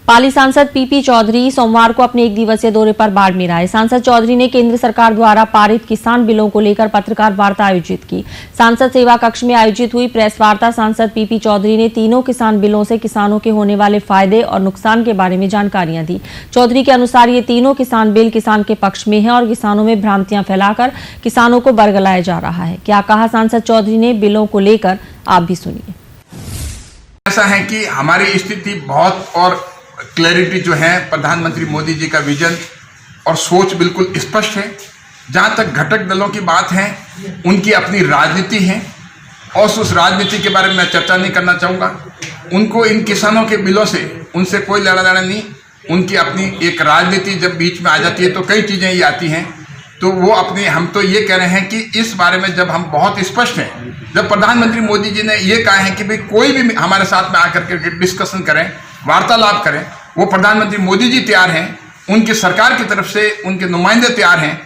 पाली सांसद पीपी चौधरी सोमवार को अपने एक दिवसीय दौरे पर बाड़मेर आए। सांसद चौधरी ने केंद्र सरकार द्वारा पारित किसान बिलों को लेकर पत्रकार वार्ता आयोजित की। सांसद सेवा कक्ष में आयोजित हुई प्रेस वार्ता सांसद पीपी चौधरी ने तीनों किसान बिलों से किसानों के होने वाले फायदे और नुकसान के बारे में जानकारियां दी। चौधरी के अनुसार ये तीनों किसान बिल किसान के पक्ष में है और किसानों में भ्रांतियां फैलाकर किसानों को बरगलाया जा रहा है। क्या कहा सांसद चौधरी ने बिलों को लेकर, आप भी सुनिए। ऐसा है कि हमारी स्थिति बहुत और क्लैरिटी जो है, प्रधानमंत्री मोदी जी का विजन और सोच बिल्कुल स्पष्ट है। जहाँ तक घटक दलों की बात है, उनकी अपनी राजनीति है और उस राजनीति के बारे में मैं चर्चा नहीं करना चाहूँगा। उनको इन किसानों के बिलों से उनसे कोई लड़ा नहीं। उनकी अपनी एक राजनीति जब बीच में आ जाती है तो कई चीज़ें ये आती हैं, तो वो अपने, हम तो ये कह रहे हैं कि इस बारे में जब हम बहुत स्पष्ट हैं, जब प्रधानमंत्री मोदी जी ने ये कहा है कि भाई कोई भी हमारे साथ में आकर के डिस्कशन करें, वार्तालाप करें, वो प्रधानमंत्री मोदी जी तैयार हैं, उनकी सरकार की तरफ से उनके नुमाइंदे तैयार हैं।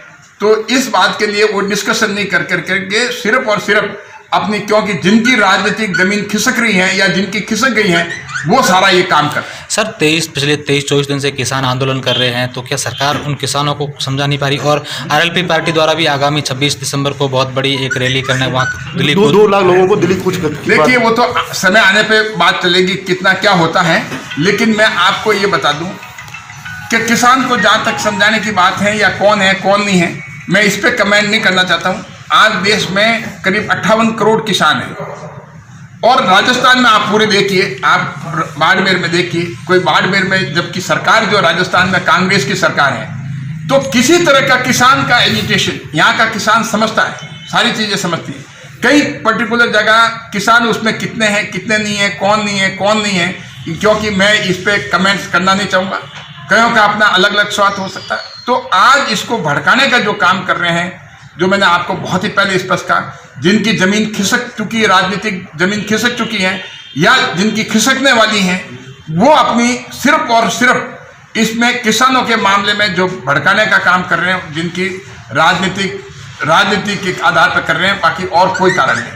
तो इस बात के लिए वो डिस्कशन नहीं कर करके सिर्फ और सिर्फ अपनी, क्योंकि जिनकी राजनीतिक जमीन खिसक रही है या जिनकी खिसक गई है, वो सारा ये काम कर। सर, पिछले 23-24 दिन से किसान आंदोलन कर रहे हैं, तो क्या सरकार उन किसानों को समझा नहीं पा रही? और आरएलपी पार्टी द्वारा भी आगामी 26 दिसंबर को बहुत बड़ी एक रैली करना है, वहाँ दिल्ली 2 लाख लोगों को दिल्ली कुछ देखिए, वो तो समय आने पे बात चलेगी कितना क्या होता है। लेकिन मैं आपको ये बता दूं कि किसान को जहाँ तक समझाने की बात है या कौन है कौन नहीं है, मैं इस पर कमेंट नहीं करना चाहता हूँ। आज देश में करीब 58 करोड़ किसान हैं और राजस्थान में आप पूरे देखिए, आप बाड़मेर में देखिए, कोई बाड़मेर में जबकि सरकार जो राजस्थान में कांग्रेस की सरकार है, तो किसी तरह का किसान का एजुटेशन यहाँ का किसान समझता है, सारी चीज़ें समझती है। कई पर्टिकुलर जगह किसान उसमें कितने हैं कितने नहीं है, कौन नहीं है, क्योंकि मैं इस पर कमेंट्स करना नहीं चाहूँगा। कईयों का अपना अलग अलग स्वार्थ हो सकता है। तो आज इसको भड़काने का जो काम कर रहे हैं, जो मैंने आपको बहुत ही पहले स्पष्ट कहा, जिनकी जमीन खिसक चुकी है, राजनीतिक जमीन खिसक चुकी है या जिनकी खिसकने वाली हैं, वो अपनी सिर्फ और सिर्फ इसमें किसानों के मामले में जो भड़काने का काम कर रहे हैं, जिनकी राजनीति के आधार पर कर रहे हैं, बाकी और कोई कारण नहीं।